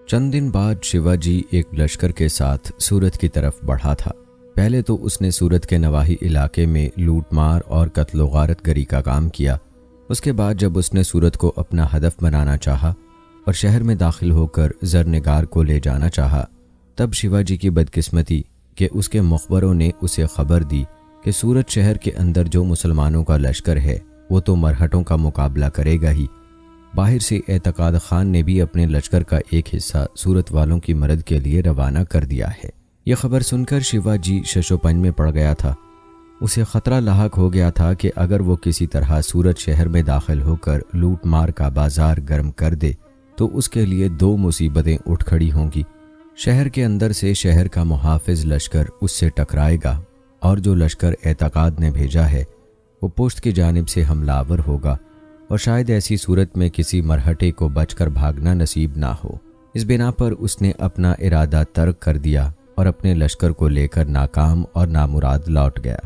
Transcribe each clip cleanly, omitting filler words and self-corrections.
چند دن بعد شیواجی ایک لشکر کے ساتھ سورت کی طرف بڑھا تھا۔ پہلے تو اس نے سورت کے نواحی علاقے میں لوٹ مار اور قتل و غارت گری کا کام کیا۔ اس کے بعد جب اس نے سورت کو اپنا ہدف بنانا چاہا اور شہر میں داخل ہو کر زرنگار کو لے جانا چاہا، تب شیواجی کی بدقسمتی کہ اس کے مخبروں نے اسے خبر دی کہ سورت شہر کے اندر جو مسلمانوں کا لشکر ہے وہ تو مرہٹوں کا مقابلہ کرے گا ہی۔ باہر سے اعتقاد خان نے بھی اپنے لشکر کا ایک حصہ سورت والوں کی مدد کے لیے روانہ کر دیا ہے۔ یہ خبر سن کر شیواجی شش و پنج میں پڑ گیا تھا۔ اسے خطرہ لاحق ہو گیا تھا کہ اگر وہ کسی طرح سورت شہر میں داخل ہو کر لوٹ مار کا بازار گرم کر دے تو اس کے لیے دو مصیبتیں اٹھ کھڑی ہوں گی۔ شہر کے اندر سے شہر کا محافظ لشکر اس سے ٹکرائے گا، اور جو لشکر اعتقاد نے بھیجا ہے وہ پشت کی جانب سے حملہ آور ہوگا، اور شاید ایسی صورت میں کسی مرہٹے کو بچ کر بھاگنا نصیب نہ ہو۔ اس بنا پر اس نے اپنا ارادہ ترک کر دیا اور اپنے لشکر کو لے کر ناکام اور نامراد لوٹ گیا۔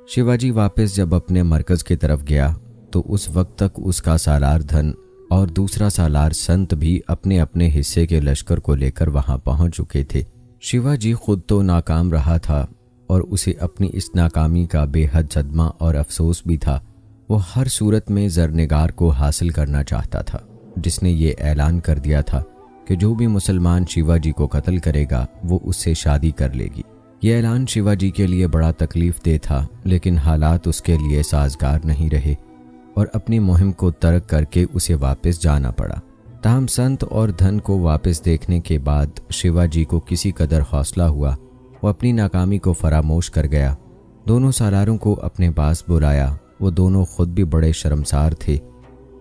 شیواجی واپس جب اپنے مرکز کی طرف گیا تو اس وقت تک اس کا سالار دھن اور دوسرا سالار سنت بھی اپنے اپنے حصے کے لشکر کو لے کر وہاں پہنچ چکے تھے۔ شیواجی خود تو ناکام رہا تھا اور اسے اپنی اس ناکامی کا بے حد صدمہ اور افسوس بھی تھا۔ وہ ہر صورت میں زرنگار کو حاصل کرنا چاہتا تھا، جس نے یہ اعلان کر دیا تھا کہ جو بھی مسلمان شیواجی کو قتل کرے گا وہ اس سے شادی کر لے گی۔ یہ اعلان شیواجی کے لیے بڑا تکلیف دہ تھا، لیکن حالات اس کے لیے سازگار نہیں رہے اور اپنی مہم کو ترک کر کے اسے واپس جانا پڑا۔ تاہم سنت اور دھن کو واپس دیکھنے کے بعد شیواجی کو کسی قدر حوصلہ ہوا، وہ اپنی ناکامی کو فراموش کر گیا۔ دونوں سالاروں کو اپنے پاس بلایا۔ وہ دونوں خود بھی بڑے شرمسار تھے۔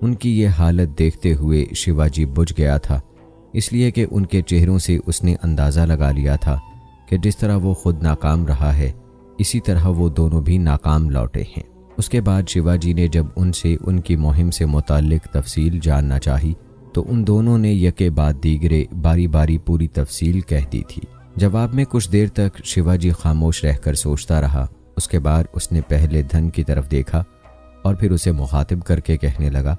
ان کی یہ حالت دیکھتے ہوئے شیواجی بجھ گیا تھا، اس لیے کہ ان کے چہروں سے اس نے اندازہ لگا لیا تھا کہ جس طرح وہ خود ناکام رہا ہے اسی طرح وہ دونوں بھی ناکام لوٹے ہیں۔ اس کے بعد شیواجی نے جب ان سے ان کی مہم سے متعلق تفصیل جاننا چاہی تو ان دونوں نے یکے بعد دیگرے باری باری پوری تفصیل کہہ دی تھی۔ جواب میں کچھ دیر تک شیواجی خاموش رہ کر سوچتا رہا۔ اس کے بعد اس نے پہلے دھن کی طرف دیکھا اور پھر اسے مخاطب کر کے کہنے لگا،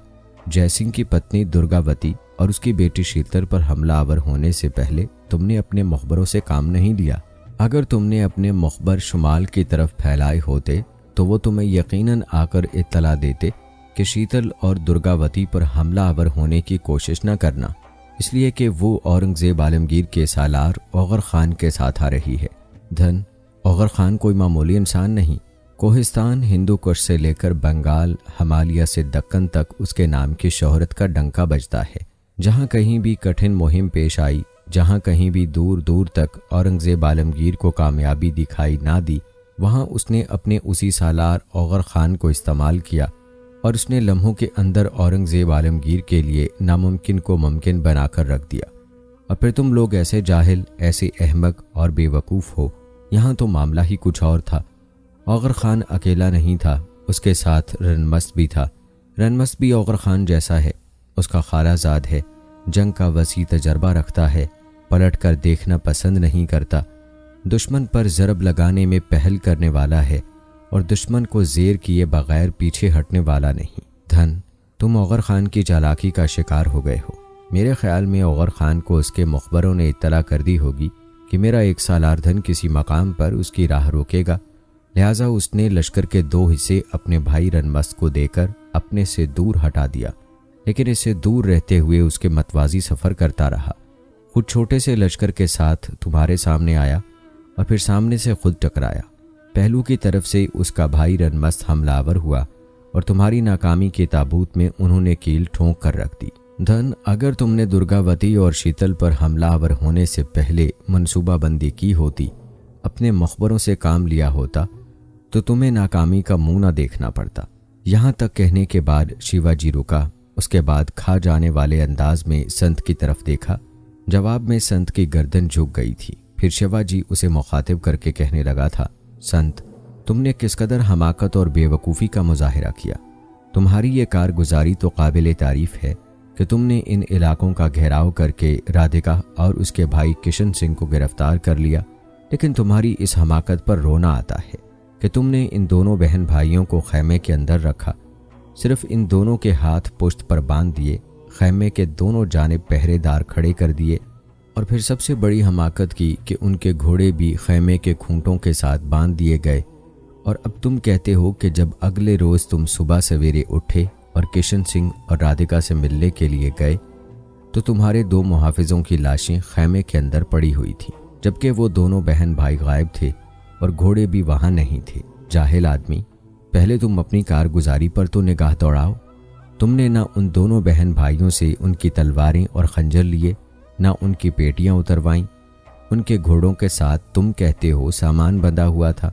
جے سنگھ کی پتنی درگاوتی اور اس کی بیٹی شیتل پر حملہ آور ہونے سے پہلے تم نے اپنے مخبروں سے کام نہیں لیا۔ اگر تم نے اپنے مخبر شمال کی طرف پھیلائے ہوتے تو وہ تمہیں یقیناً آ کر اطلاع دیتے کہ شیتل اور درگاوتی پر حملہ آور ہونے کی کوشش نہ کرنا، اس لیے کہ وہ اورنگزیب عالمگیر کے سالار اوغر خان کے ساتھ آ رہی ہے۔ دھن، اوغر خان کوئی معمولی انسان نہیں۔ کوہستان ہندو کش سے لے کر بنگال، ہمالیہ سے دکن تک اس کے نام کی شہرت کا ڈنکا بجتا ہے۔ جہاں کہیں بھی کٹھن مہم پیش آئی، جہاں کہیں بھی دور دور تک اورنگزیب عالمگیر کو کامیابی دکھائی نہ دی، وہاں اس نے اپنے اسی سالار اوغر خان کو استعمال کیا اور اس نے لمحوں کے اندر اورنگزیب عالمگیر کے لیے ناممکن کو ممکن بنا کر رکھ دیا۔ اور پھر تم لوگ ایسے جاہل، ایسے احمق اور بے وقوف ہو۔ یہاں تو معاملہ ہی کچھ اور تھا۔ اوغر خان اکیلا نہیں تھا، اس کے ساتھ رنمست بھی تھا۔ رنمست بھی اوغر خان جیسا ہے، اس کا خالہ زاد ہے، جنگ کا وسیع تجربہ رکھتا ہے، پلٹ کر دیکھنا پسند نہیں کرتا، دشمن پر ضرب لگانے میں پہل کرنے والا ہے اور دشمن کو زیر کیے بغیر پیچھے ہٹنے والا نہیں۔ دھن، تم اوغر خان کی چالاکی کا شکار ہو گئے ہو۔ میرے خیال میں اوغر خان کو اس کے مخبروں نے اطلاع کر دی ہوگی کہ میرا ایک سالار دھن کسی مقام پر اس کی راہ روکے گا، لہٰذا اس نے لشکر کے 2 حصے اپنے بھائی رنمست کو دے کر اپنے سے دور ہٹا دیا، لیکن اس سے دور رہتے ہوئے اس کے متوازی سفر کرتا رہا۔ خود چھوٹے سے لشکر کے ساتھ تمہارے سامنے آیا اور پھر سامنے سے خود ٹکرایا۔ پہلو کی طرف سے اس کا بھائی رنمست حملہ آور ہوا اور تمہاری ناکامی کے تابوت میں انہوں نے کیل ٹھونک کر رکھ دی۔ دھن، اگر تم نے درگاوتی اور شیتل پر حملہ آور ہونے سے پہلے منصوبہ بندی کی ہوتی، اپنے مخبروں سے کام لیا ہوتا، تو تمہیں ناکامی کا منہ نہ دیکھنا پڑتا۔ یہاں تک کہنے کے بعد شیواجی رکا، اس کے بعد کھا جانے والے انداز میں سنت کی طرف دیکھا۔ جواب میں سنت کی گردن جھک گئی تھی۔ پھر شیواجی اسے مخاطب کر کے کہنے لگا تھا، سنت، تم نے کس قدر حماقت اور بے وقوفی کا مظاہرہ کیا۔ تمہاری یہ کارگزاری تو قابل تعریف ہے کہ تم نے ان علاقوں کا گھیراؤ کر کے رادھکا اور اس کے بھائی کشن سنگھ کو گرفتار کر لیا، لیکن تمہاری اس حماقت پر رونا آتا ہے کہ تم نے ان دونوں بہن بھائیوں کو خیمے کے اندر رکھا، صرف ان دونوں کے ہاتھ پشت پر باندھ دیے، خیمے کے دونوں جانب پہرے دار کھڑے کر دیے اور پھر سب سے بڑی حماقت کی کہ ان کے گھوڑے بھی خیمے کے کھونٹوں کے ساتھ باندھ دیے گئے، اور اب تم کہتے ہو کہ جب اگلے روز تم صبح سویرے اٹھے اور کشن سنگھ اور رادھکا سے ملنے کے لیے گئے تو تمہارے 2 محافظوں کی لاشیں خیمے کے اندر پڑی ہوئی تھیں، جبکہ وہ دونوں بہن بھائی غائب تھے اور گھوڑے بھی وہاں نہیں تھے۔ جاہل آدمی، پہلے تم اپنی کارگزاری پر تو نگاہ دوڑاؤ۔ تم نے نہ ان دونوں بہن بھائیوں سے ان کی تلواریں اور خنجر لیے، نہ ان کی پیٹیاں اتروائیں۔ ان کے گھوڑوں کے ساتھ تم کہتے ہو سامان بندھا ہوا تھا،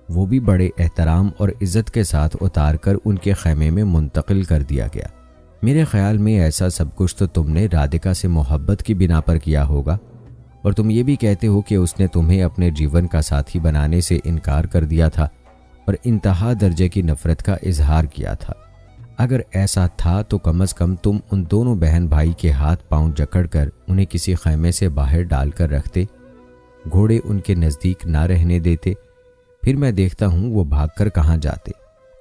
وہ بھی بڑے احترام اور عزت کے ساتھ اتار کر ان کے خیمے میں منتقل کر دیا گیا۔ میرے خیال میں ایسا سب کچھ تو تم نے رادھکا سے محبت کی بنا پر کیا ہوگا، اور تم یہ بھی کہتے ہو کہ اس نے تمہیں اپنے جیون کا ساتھی بنانے سے انکار کر دیا تھا اور انتہا درجے کی نفرت کا اظہار کیا تھا۔ اگر ایسا تھا تو کم از کم تم ان دونوں بہن بھائی کے ہاتھ پاؤں جکڑ کر انہیں کسی خیمے سے باہر ڈال کر رکھتے، گھوڑے ان کے نزدیک نہ رہنے دیتے، پھر میں دیکھتا ہوں وہ بھاگ کر کہاں جاتے۔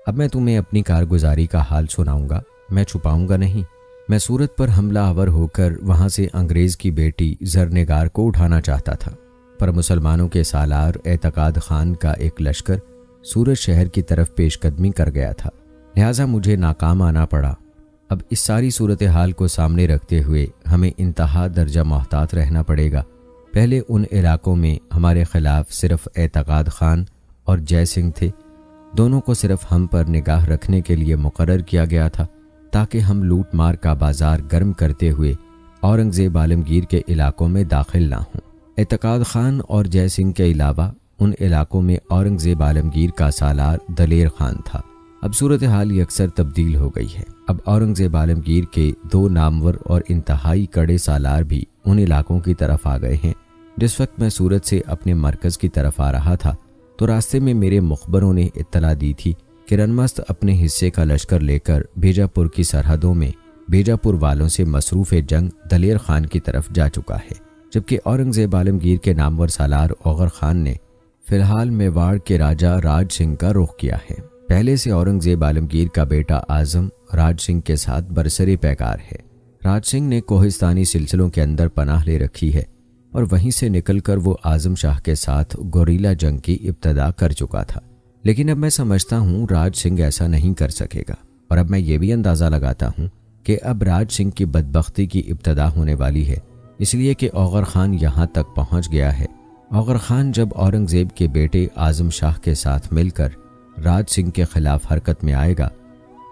اب میں تمہیں اپنی کارگزاری کا حال سناؤں گا، میں چھپاؤں گا نہیں۔ میں سورت پر حملہ آور ہو کر وہاں سے انگریز کی بیٹی زرنگار کو اٹھانا چاہتا تھا، پر مسلمانوں کے سالار اعتقاد خان کا ایک لشکر سورت شہر کی طرف پیش قدمی کر گیا تھا، لہٰذا مجھے ناکام آنا پڑا۔ اب اس ساری صورتحال کو سامنے رکھتے ہوئے ہمیں انتہا درجہ محتاط رہنا پڑے گا۔ پہلے ان علاقوں میں ہمارے خلاف صرف اعتقاد خان اور جے سنگھ تھے، دونوں کو صرف ہم پر نگاہ رکھنے کے لیے مقرر کیا گیا تھا تاکہ ہم لوٹ مار کا بازار گرم کرتے ہوئے اورنگزیب عالمگیر کے علاقوں میں داخل نہ ہوں۔ اعتقاد خان اور جے سنگھ کے علاوہ ان علاقوں میں اورنگزیب عالمگیر کا سالار دلیر خان تھا۔ اب صورتحال اکثر تبدیل ہو گئی ہے۔ اب اورنگزیب عالمگیر کے 2 نامور اور انتہائی کڑے سالار بھی ان علاقوں کی طرف آ گئے ہیں۔ جس وقت میں سورت سے اپنے مرکز کی طرف آ رہا تھا تو راستے میں میرے مخبروں نے اطلاع دی تھی کہ رنمست اپنے حصے کا لشکر لے کر بیجاپور کی سرحدوں میں بیجاپور والوں سے مصروف جنگ دلیر خان کی طرف جا چکا ہے، جبکہ اورنگزیب عالمگیر کے نامور سالار اوغر خان نے فی الحال میواڑ کے راجہ راج سنگھ کا رخ کیا ہے۔ پہلے سے اورنگزیب عالمگیر کا بیٹا اعظم راج سنگھ کے ساتھ برسر پیکار ہے۔ راج سنگھ نے کوہستانی سلسلوں کے اندر پناہ لے رکھی ہے اور وہیں سے نکل کر وہ اعظم شاہ کے ساتھ گوریلا جنگ کی ابتدا کر چکا تھا، لیکن اب میں سمجھتا ہوں راج سنگھ ایسا نہیں کر سکے گا، اور اب میں یہ بھی اندازہ لگاتا ہوں کہ اب راج سنگھ کی بدبختی کی ابتدا ہونے والی ہے، اس لیے کہ اوغر خان یہاں تک پہنچ گیا ہے۔ اوغر خان جب اورنگزیب کے بیٹے اعظم شاہ کے ساتھ مل کر راج سنگھ کے خلاف حرکت میں آئے گا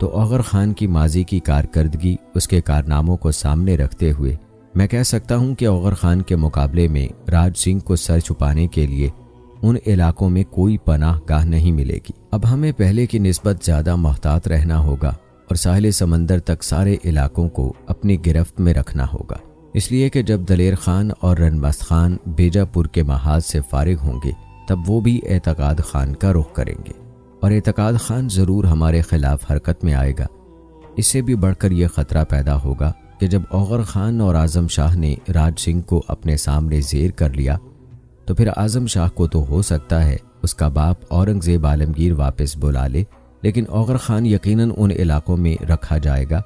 تو اوغر خان کی ماضی کی کارکردگی، اس کے کارناموں کو سامنے رکھتے ہوئے میں کہہ سکتا ہوں کہ اوغر خان کے مقابلے میں راج سنگھ کو سر چھپانے کے لیے ان علاقوں میں کوئی پناہ گاہ نہیں ملے گی۔ اب ہمیں پہلے کی نسبت زیادہ محتاط رہنا ہوگا اور ساحل سمندر تک سارے علاقوں کو اپنی گرفت میں رکھنا ہوگا، اس لیے کہ جب دلیر خان اور رنمست خان بیجاپور کے محاذ سے فارغ ہوں گے تب وہ بھی اعتقاد خان کا رخ کریں گے، اور اعتقاد خان ضرور ہمارے خلاف حرکت میں آئے گا۔ اس سے بھی بڑھ کر یہ خطرہ پیدا ہوگا کہ جب اوغر خان اور اعظم شاہ نے راج سنگھ کو اپنے سامنے زیر کر لیا تو پھر اعظم شاہ کو تو ہو سکتا ہے اس کا باپ اورنگزیب عالمگیر واپس بلا لے، لیکن اوغر خان یقیناً ان علاقوں میں رکھا جائے گا،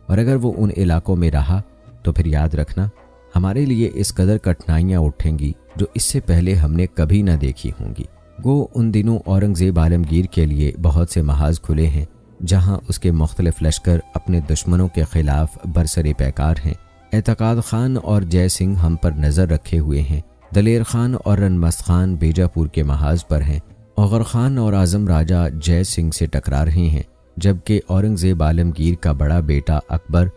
اور اگر وہ ان علاقوں میں رہا تو پھر یاد رکھنا ہمارے لیے اس قدر کٹھنائیاں اٹھیں گی جو اس سے پہلے ہم نے کبھی نہ دیکھی ہوں گی۔ گو ان دنوں اورنگزیب عالمگیر کے لیے بہت سے محاذ کھلے ہیں جہاں اس کے مختلف لشکر اپنے دشمنوں کے خلاف برسر پیکار ہیں۔ اعتقاد خان اور جے سنگھ ہم پر نظر رکھے ہوئے ہیں، دلیر خان اور رنمست خان بیجاپور کے محاذ پر ہیں، اوغر خان اور اعظم راجہ جے سنگھ سے ٹکرا رہے ہیں، جبکہ اورنگزیب عالمگیر کا بڑا بیٹا اکبر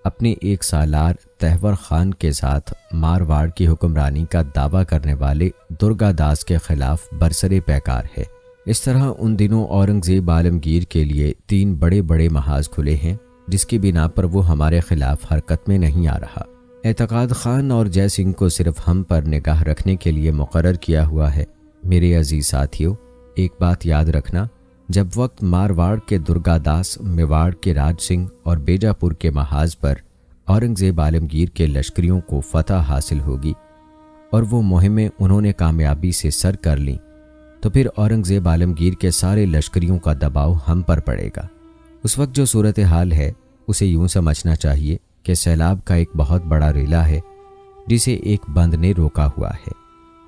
اپنے ایک سالار تہور خان کے ساتھ مارواڑ کی حکمرانی کا دعویٰ کرنے والے درگا داس کے خلاف برسر پیکار ہے۔ اس طرح ان دنوں اورنگزیب عالمگیر کے لیے 3 بڑے بڑے محاذ کھلے ہیں جس کی بنا پر وہ ہمارے خلاف حرکت میں نہیں آ رہا۔ اعتقاد خان اور جے سنگھ کو صرف ہم پر نگاہ رکھنے کے لیے مقرر کیا ہوا ہے۔ میرے عزیز ساتھیوں، ایک بات یاد رکھنا، جب وقت مارواڑ کے درگا داس، میواڑ کے راج سنگھ اور بیجاپور کے محاذ پر اورنگزیب عالمگیر کے لشکریوں کو فتح حاصل ہوگی اور وہ مہمیں انہوں نے کامیابی سے سر کر لیں تو پھر اورنگزیب عالمگیر کے سارے لشکریوں کا دباؤ ہم پر پڑے گا۔ اس وقت جو صورتحال ہے اسے یوں سمجھنا چاہیے کہ سیلاب کا ایک بہت بڑا ریلا ہے جسے ایک بند نے روکا ہوا ہے،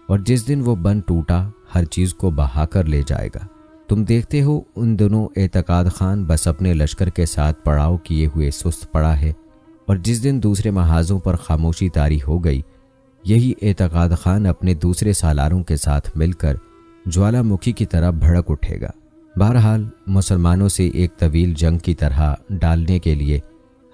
اور جس دن وہ بند ٹوٹا ہر چیز کو بہا کر لے جائے گا۔ تم دیکھتے ہو ان دنوں اعتقاد خان بس اپنے لشکر کے ساتھ پڑاؤ کیے ہوئے سست پڑا ہے، اور جس دن دوسرے محاذوں پر خاموشی طاری ہو گئی، یہی اعتقاد خان اپنے دوسرے سالاروں کے ساتھ مل کر جوالا مکھی کی طرح بھڑک اٹھے گا۔ بہرحال مسلمانوں سے ایک طویل جنگ کی طرح ڈالنے کے لیے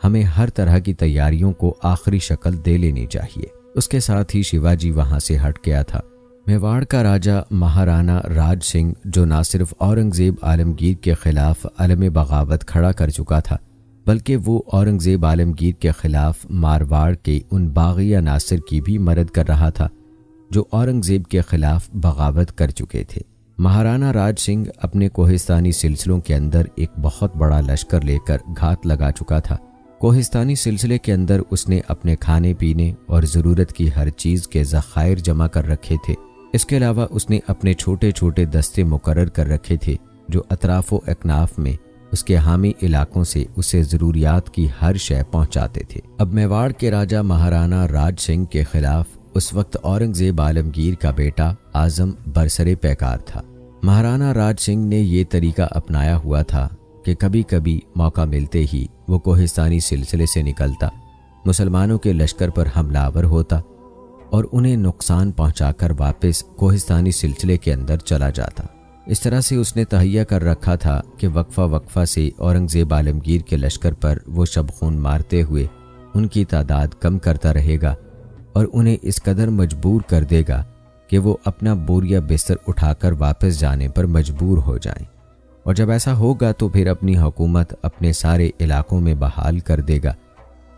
ہمیں ہر طرح کی تیاریوں کو آخری شکل دے لینی چاہیے۔ اس کے ساتھ ہی شیواجی وہاں سے ہٹ گیا تھا۔ میواڑ کا راجہ مہارانا راج سنگھ، جو نہ صرف اورنگزیب عالمگیر کے خلاف علم بغاوت کھڑا کر چکا تھا، بلکہ وہ اورنگزیب عالمگیر کے خلاف مارواڑ کے ان باغی عناصر کی بھی مدد کر رہا تھا جو اورنگزیب کے خلاف بغاوت کر چکے تھے۔ مہارانا راج سنگھ اپنے کوہستانی سلسلوں کے اندر ایک بہت بڑا لشکر لے کر گھات لگا چکا تھا۔ کوہستانی سلسلے کے اندر اس نے اپنے کھانے پینے اور ضرورت کی ہر چیز کے ذخائر جمع کر رکھے تھے۔ اس کے علاوہ اس نے اپنے چھوٹے چھوٹے دستے مقرر کر رکھے تھے جو اطراف و اکناف میں اس کے حامی علاقوں سے اسے ضروریات کی ہر شے پہنچاتے تھے۔ اب میواڑ کے راجہ مہارانا راج سنگھ کے خلاف اس وقت اورنگزیب عالمگیر کا بیٹا اعظم برسر پیکار تھا۔ مہارانا راج سنگھ نے یہ طریقہ اپنایا ہوا تھا کہ کبھی کبھی موقع ملتے ہی وہ کوہستانی سلسلے سے نکلتا، مسلمانوں کے لشکر پر حملہ آور ہوتا اور انہیں نقصان پہنچا کر واپس کوہستانی سلسلے کے اندر چلا جاتا۔ اس طرح سے اس نے تہیہ کر رکھا تھا کہ وقفہ وقفہ سے اورنگزیب عالمگیر کے لشکر پر وہ شبخون مارتے ہوئے ان کی تعداد کم کرتا رہے گا اور انہیں اس قدر مجبور کر دے گا کہ وہ اپنا بوریا بستر اٹھا کر واپس جانے پر مجبور ہو جائیں، اور جب ایسا ہوگا تو پھر اپنی حکومت اپنے سارے علاقوں میں بحال کر دے گا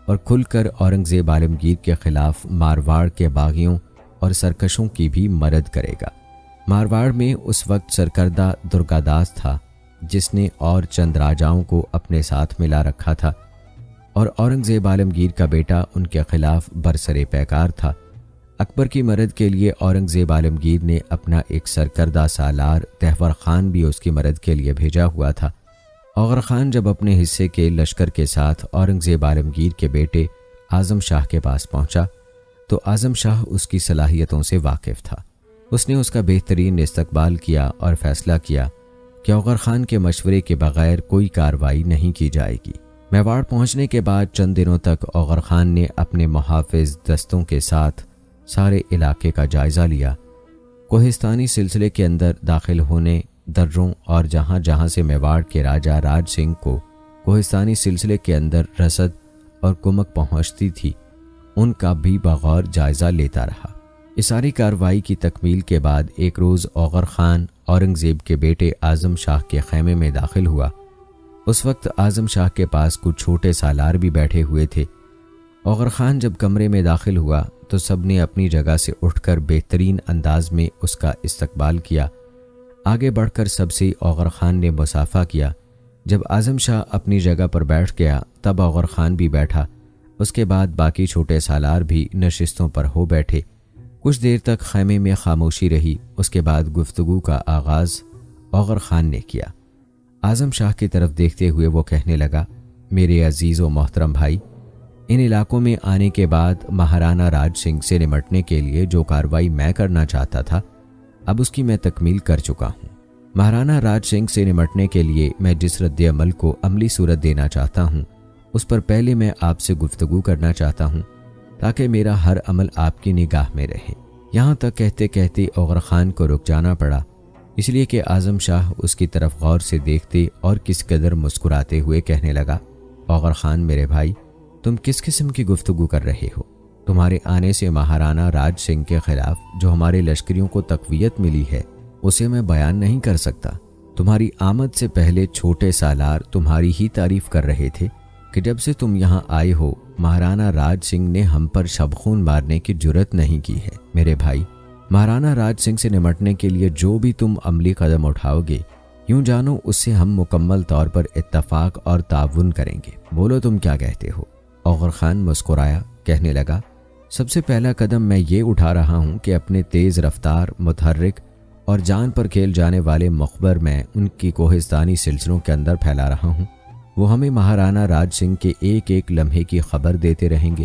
اور کھل کر اورنگزیب عالمگیر کے خلاف مارواڑ کے باغیوں اور سرکشوں کی بھی مدد کرے گا۔ مارواڑ میں اس وقت سرکردہ درگا داس تھا جس نے اور چند راجاؤں کو اپنے ساتھ ملا رکھا تھا، اور اورنگزیب عالمگیر کا بیٹا ان کے خلاف برسر پیکار تھا۔ اکبر کی مدد کے لیے اورنگزیب عالمگیر نے اپنا ایک سرکردہ سالار تہور خان بھی اس کی مدد کے لیے بھیجا ہوا تھا۔ اوغر خان جب اپنے حصے کے لشکر کے ساتھ اورنگزیب عالمگیر کے بیٹے اعظم شاہ کے پاس پہنچا تو اعظم شاہ اس کی صلاحیتوں سے واقف تھا۔ اس نے اس کا بہترین استقبال کیا اور فیصلہ کیا کہ اوغر خان کے مشورے کے بغیر کوئی کارروائی نہیں کی جائے گی۔ میواڑ پہنچنے کے بعد چند دنوں تک اوغر خان نے اپنے محافظ دستوں کے ساتھ سارے علاقے کا جائزہ لیا۔ کوہستانی سلسلے کے اندر داخل ہونے دروں اور جہاں جہاں سے میواڑ کے راجہ راج سنگھ کو کوہستانی سلسلے کے اندر رسد اور کمک پہنچتی تھی، ان کا بھی بغور جائزہ لیتا رہا۔ اس ساری کارروائی کی تکمیل کے بعد ایک روز اوغر خان اورنگزیب کے بیٹے اعظم شاہ کے خیمے میں داخل ہوا۔ اس وقت اعظم شاہ کے پاس کچھ چھوٹے سالار بھی بیٹھے ہوئے تھے۔ اوغر خان جب کمرے میں داخل ہوا تو سب نے اپنی جگہ سے اٹھ کر بہترین انداز میں اس کا استقبال کیا۔ آگے بڑھ کر سب سے اوغر خان نے مصافحہ کیا۔ جب اعظم شاہ اپنی جگہ پر بیٹھ گیا تب اوغر خان بھی بیٹھا۔ اس کے بعد باقی چھوٹے سالار بھی نشستوں پر ہو بیٹھے۔ کچھ دیر تک خیمے میں خاموشی رہی۔ اس کے بعد گفتگو کا آغاز اوغر خان نے کیا۔ اعظم شاہ کی طرف دیکھتے ہوئے وہ کہنے لگا، میرے عزیز و محترم بھائی، ان علاقوں میں آنے کے بعد مہارانا راج سنگھ سے نمٹنے کے لیے جو کارروائی میں کرنا چاہتا تھا اب اس کی میں تکمیل کر چکا ہوں۔ مہارانا راج سنگھ سے نمٹنے کے لیے میں جس رد عمل کو عملی صورت دینا چاہتا ہوں اس پر پہلے میں آپ سے گفتگو کرنا چاہتا ہوں تاکہ میرا ہر عمل آپ کی نگاہ میں رہے۔ یہاں تک کہتے کہتے اوغر خان کو رک جانا پڑا، اس لیے کہ اعظم شاہ اس کی طرف غور سے دیکھتے اور کس قدر مسکراتے ہوئے کہنے لگا، اوغر خان میرے بھائی، تم کس قسم کی گفتگو کر رہے ہو؟ تمہارے آنے سے مہارانا راج سنگھ کے خلاف جو ہمارے لشکریوں کو تقویت ملی ہے اسے میں بیان نہیں کر سکتا۔ تمہاری آمد سے پہلے چھوٹے سالار تمہاری ہی تعریف کر رہے تھے کہ جب سے تم یہاں آئے ہو مہارانا راج سنگھ نے ہم پر شبخون مارنے کی جرت نہیں کی ہے۔ میرے بھائی، مہارانا راج سنگھ سے نمٹنے کے لیے جو بھی تم عملی قدم اٹھاؤ گے یوں جانو اس سے ہم مکمل طور پر اتفاق اور تعاون کریں گے۔ بولو تم کیا کہتے ہو؟ اوغر خان مسکرایا، کہنے لگا، سب سے پہلا قدم میں یہ اٹھا رہا ہوں کہ اپنے تیز رفتار، متحرک اور جان پر کھیل جانے والے مخبر میں ان کی کوہستانی سلسلوں کے اندر پھیلا رہا ہوں۔ وہ ہمیں مہارانا راج سنگھ کے ایک ایک لمحے کی خبر دیتے رہیں گے،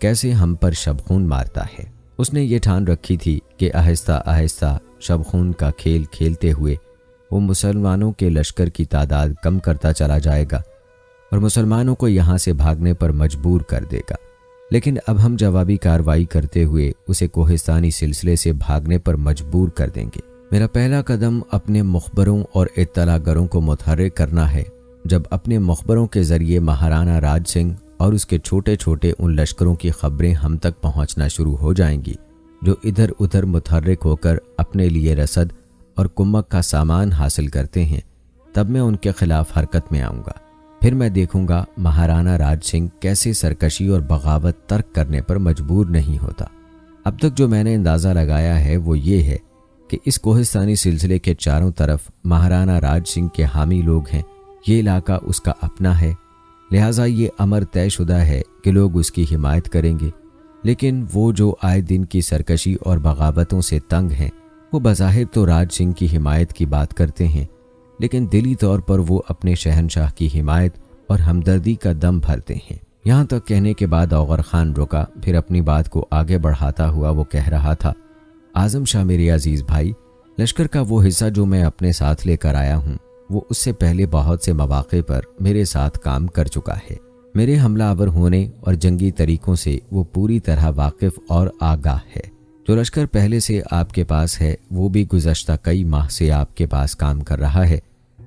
کیسے ہم پر شبخون مارتا ہے۔ اس نے یہ ٹھان رکھی تھی کہ آہستہ آہستہ شبخون کا کھیل کھیلتے ہوئے وہ مسلمانوں کے لشکر کی تعداد کم کرتا چلا جائے گا اور مسلمانوں کو یہاں سے بھاگنے پر مجبور کر دے گا، لیکن اب ہم جوابی کارروائی کرتے ہوئے اسے کوہستانی سلسلے سے بھاگنے پر مجبور کر دیں گے۔ میرا پہلا قدم اپنے مخبروں اور اطلاع گروں کو متحرک کرنا ہے۔ جب اپنے مخبروں کے ذریعے مہاراణہ راج سنگھ اور اس کے چھوٹے چھوٹے ان لشکروں کی خبریں ہم تک پہنچنا شروع ہو جائیں گی جو ادھر ادھر متحرک ہو کر اپنے لیے رسد اور کمک کا سامان حاصل کرتے ہیں، تب میں ان کے خلاف حرکت میں آؤں گا۔ پھر میں دیکھوں گا مہاراణہ راج سنگھ کیسے سرکشی اور بغاوت ترک کرنے پر مجبور نہیں ہوتا۔ اب تک جو میں نے اندازہ لگایا ہے وہ یہ ہے کہ اس کوہستانی سلسلے کے چاروں طرف مہاراణہ راج سنگھ کے حامی لوگ ہیں، یہ علاقہ اس کا اپنا ہے، لہٰذا یہ امر طے شدہ ہے کہ لوگ اس کی حمایت کریں گے۔ لیکن وہ جو آئے دن کی سرکشی اور بغاوتوں سے تنگ ہیں، وہ بظاہر تو راج سنگھ کی حمایت کی بات کرتے ہیں، لیکن دلی طور پر وہ اپنے شہنشاہ کی حمایت اور ہمدردی کا دم بھرتے ہیں۔ یہاں تک کہنے کے بعد اوغر خان رکا، پھر اپنی بات کو آگے بڑھاتا ہوا وہ کہہ رہا تھا، اعظم شاہ میرے عزیز بھائی، لشکر کا وہ حصہ جو میں اپنے ساتھ لے کر آیا ہوں وہ اس سے پہلے بہت سے مواقع پر میرے ساتھ کام کر چکا ہے۔ میرے حملہ آور ہونے اور جنگی طریقوں سے وہ پوری طرح واقف اور آگاہ ہے۔ جو لشکر پہلے سے آپ کے پاس ہے وہ بھی گزشتہ کئی ماہ سے آپ کے پاس کام کر رہا ہے۔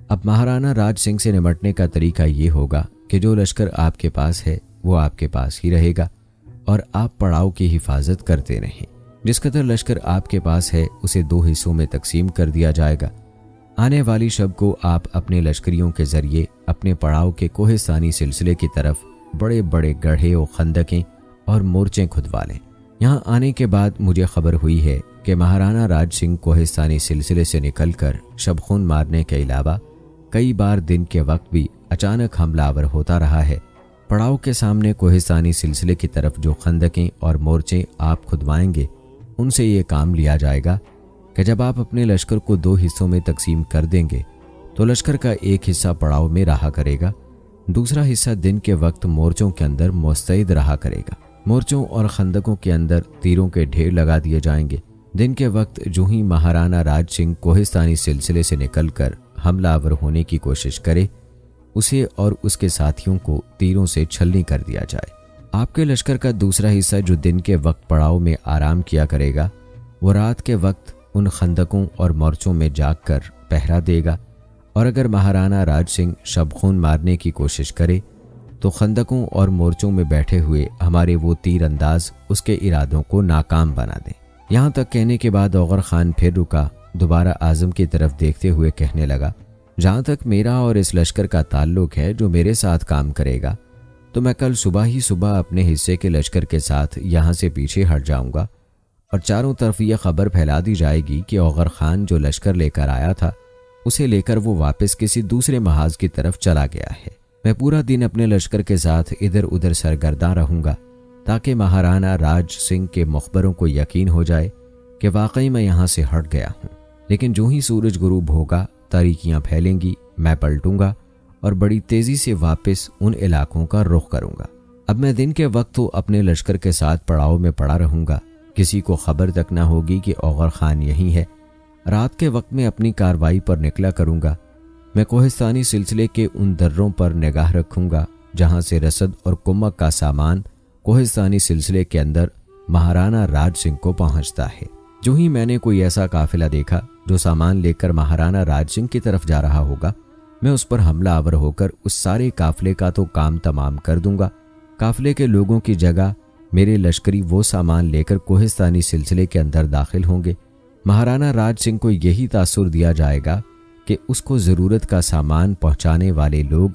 اب مہاراణہ راج سنگھ سے نمٹنے کا طریقہ یہ ہوگا کہ جو لشکر آپ کے پاس ہے وہ آپ کے پاس ہی رہے گا اور آپ پڑاؤ کی حفاظت کرتے رہیں۔ جس قدر لشکر آپ کے پاس ہے اسے 2 حصوں میں تقسیم کر دیا جائے گا۔ آنے والی شب کو آپ اپنے لشکریوں کے ذریعے اپنے پڑاؤ کے کوہستانی سلسلے کی طرف بڑے بڑے گڑھے و خندقیں اور مورچیں کھدوا لیں۔ یہاں آنے کے بعد مجھے خبر ہوئی ہے کہ مہاراణہ راج سنگھ کوہستانی سلسلے سے نکل کر شبخون مارنے کے علاوہ کئی بار دن کے وقت بھی اچانک حملہ آور ہوتا رہا ہے۔ پڑاؤ کے سامنے کوہستانی سلسلے کی طرف جو خندقیں اور مورچے آپ کھدوائیں گے ان سے یہ کام لیا جائے گا کہ جب آپ اپنے لشکر کو 2 حصوں میں تقسیم کر دیں گے تو لشکر کا ایک حصہ پڑاؤ میں رہا کرے گا، دوسرا حصہ دن کے وقت مورچوں کے اندر مستعد رہا کرے گا۔ مورچوں اور خندقوں کے اندر تیروں کے ڈھیر لگا دیے جائیں گے۔ دن کے وقت جو ہی مہاراణہ راج سنگھ کوہستانی سلسلے سے نکل کر حملہ آور ہونے کی کوشش کرے اسے اور اس کے ساتھیوں کو تیروں سے چھلنی کر دیا جائے۔ آپ کے لشکر کا دوسرا حصہ جو دن کے وقت پڑاؤ میں آرام کیا کرے گا وہ رات کے وقت ان خندقوں اور مورچوں میں جاگ کر پہرا دے گا، اور اگر مہاراణہ راج سنگھ شبخون مارنے کی کوشش کرے تو خندقوں اور مورچوں میں بیٹھے ہوئے ہمارے وہ تیر انداز اس کے ارادوں کو ناکام بنا دیں۔ یہاں تک کہنے کے بعد اوغر خان پھر رکا، دوبارہ اعظم کی طرف دیکھتے ہوئے کہنے لگا، جہاں تک میرا اور اس لشکر کا تعلق ہے جو میرے ساتھ کام کرے گا تو میں کل صبح ہی اپنے حصے کے لشکر کے ساتھ یہاں سے پیچھے ہٹ جاؤں گا اور چاروں طرف یہ خبر پھیلا دی جائے گی کہ اوغر خان جو لشکر لے کر آیا تھا اسے لے کر وہ واپس کسی دوسرے محاذ کی طرف چلا گیا ہے۔ میں پورا دن اپنے لشکر کے ساتھ ادھر ادھر سرگرداں رہوں گا تاکہ مہاراణہ راج سنگھ کے مخبروں کو یقین ہو جائے کہ واقعی میں یہاں سے ہٹ گیا ہوں۔ لیکن جو ہی سورج غروب ہوگا تاریکیاں پھیلیں گی، میں پلٹوں گا اور بڑی تیزی سے واپس ان علاقوں کا رخ کروں گا۔ اب میں دن کے وقت تو اپنے لشکر کے ساتھ پڑاؤ میں پڑا رہوں گا، کسی کو خبر تک نہ ہوگی کہ اوغر خان یہی ہے۔ رات کے وقت میں اپنی کارروائی پر نکلا کروں گا۔ میں کوہستانی سلسلے کے ان دروں پر نگاہ رکھوں گا جہاں سے رسد اور کمک کا سامان کوہستانی سلسلے کے اندر مہاراణہ راج سنگھ کو پہنچتا ہے۔ جو ہی میں نے کوئی ایسا قافلہ دیکھا جو سامان لے کر مہاراణہ راج سنگھ کی طرف جا رہا ہوگا، میں اس پر حملہ آور ہو کر اس سارے قافلے کا تو کام تمام کر دوں گا۔ قافلے کے لوگوں کی جگہ میرے لشکری وہ سامان لے کر کوہستانی سلسلے کے اندر داخل ہوں گے۔ مہاراణہ راج سنگھ کو یہی تاثر دیا جائے گا کہ اس کو ضرورت کا سامان پہنچانے والے لوگ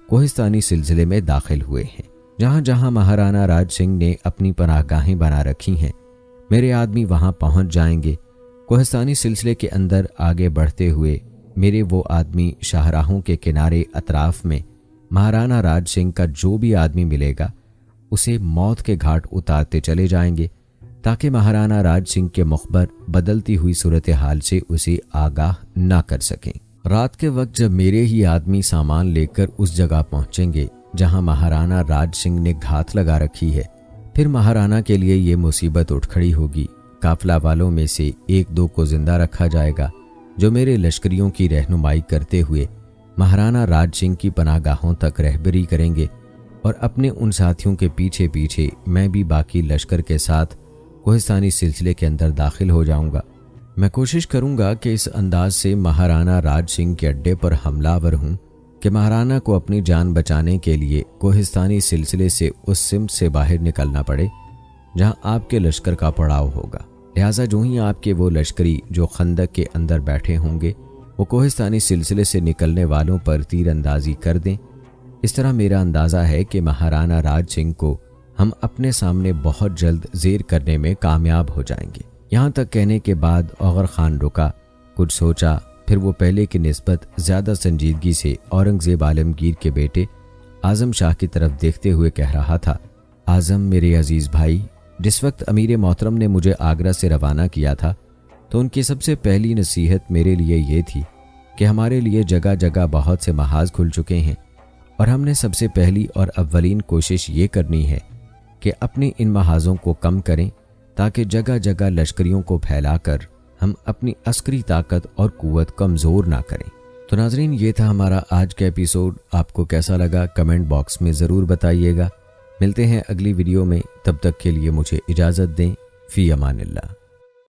کوہستانی سلسلے میں داخل ہوئے ہیں۔ جہاں جہاں مہاراణہ راج سنگھ نے اپنی پناہ گاہیں بنا رکھی ہیں میرے آدمی وہاں پہنچ جائیں گے۔ کوہستانی سلسلے کے اندر آگے بڑھتے ہوئے میرے وہ آدمی شاہراہوں کے کنارے اطراف میں مہاراణہ راج سنگھ کا جو بھی آدمی ملے گا اسے موت کے گھاٹ اتارتے چلے جائیں گے تاکہ مہاراణہ راج سنگھ کے مخبر بدلتی ہوئی صورتحال سے اسے آگاہ نہ کر سکیں۔ رات کے وقت جب میرے ہی آدمی سامان لے کر اس جگہ پہنچیں گے جہاں مہارانا راج سنگھ نے گھات لگا رکھی ہے، پھر مہارانا کے لیے یہ مصیبت اٹھ کھڑی ہوگی۔ قافلہ والوں میں سے 1-2 کو زندہ رکھا جائے گا جو میرے لشکریوں کی رہنمائی کرتے ہوئے مہارانا راج سنگھ کی پناہ گاہوں تک رہبری کریں گے، اور اپنے ان ساتھیوں کے پیچھے پیچھے میں بھی باقی لشکر کے ساتھ کوہستانی سلسلے کے اندر داخل ہو جاؤں گا۔ میں کوشش کروں گا کہ اس انداز سے مہارانا راج سنگھ کے اڈے پر حملہ آور ہوں کہ مہارانا کو اپنی جان بچانے کے لیے کوہستانی سلسلے سے اس سمت سے باہر نکلنا پڑے جہاں آپ کے لشکر کا پڑاؤ ہوگا۔ لہٰذا جو ہی آپ کے وہ لشکری جو خندق کے اندر بیٹھے ہوں گے وہ کوہستانی سلسلے سے نکلنے والوں پر تیر اندازی کر دیں۔ اس طرح میرا اندازہ ہے کہ مہارانا راج سنگھ کو ہم اپنے سامنے بہت جلد زیر کرنے میں کامیاب ہو جائیں گے۔ یہاں تک کہنے کے بعد اوغر خان رکا، کچھ سوچا، پھر وہ پہلے کی نسبت زیادہ سنجیدگی سے اورنگزیب عالمگیر کے بیٹے اعظم شاہ کی طرف دیکھتے ہوئے کہہ رہا تھا، اعظم میرے عزیز بھائی، جس وقت امیر محترم نے مجھے آگرہ سے روانہ کیا تھا تو ان کی سب سے پہلی نصیحت میرے لیے یہ تھی کہ ہمارے لیے جگہ جگہ بہت سے محاذ کھل چکے ہیں، اور ہم نے سب سے پہلی اور اولین کوشش یہ کرنی ہے کہ اپنے ان محاذوں کو کم کریں تاکہ جگہ جگہ لشکریوں کو پھیلا کر ہم اپنی عسکری طاقت اور قوت کمزور نہ کریں۔ تو ناظرین، یہ تھا ہمارا آج کا ایپیسوڈ۔ آپ کو کیسا لگا کمنٹ باکس میں ضرور بتائیے گا۔ ملتے ہیں اگلی ویڈیو میں، تب تک کے لیے مجھے اجازت دیں۔ فی امان اللہ۔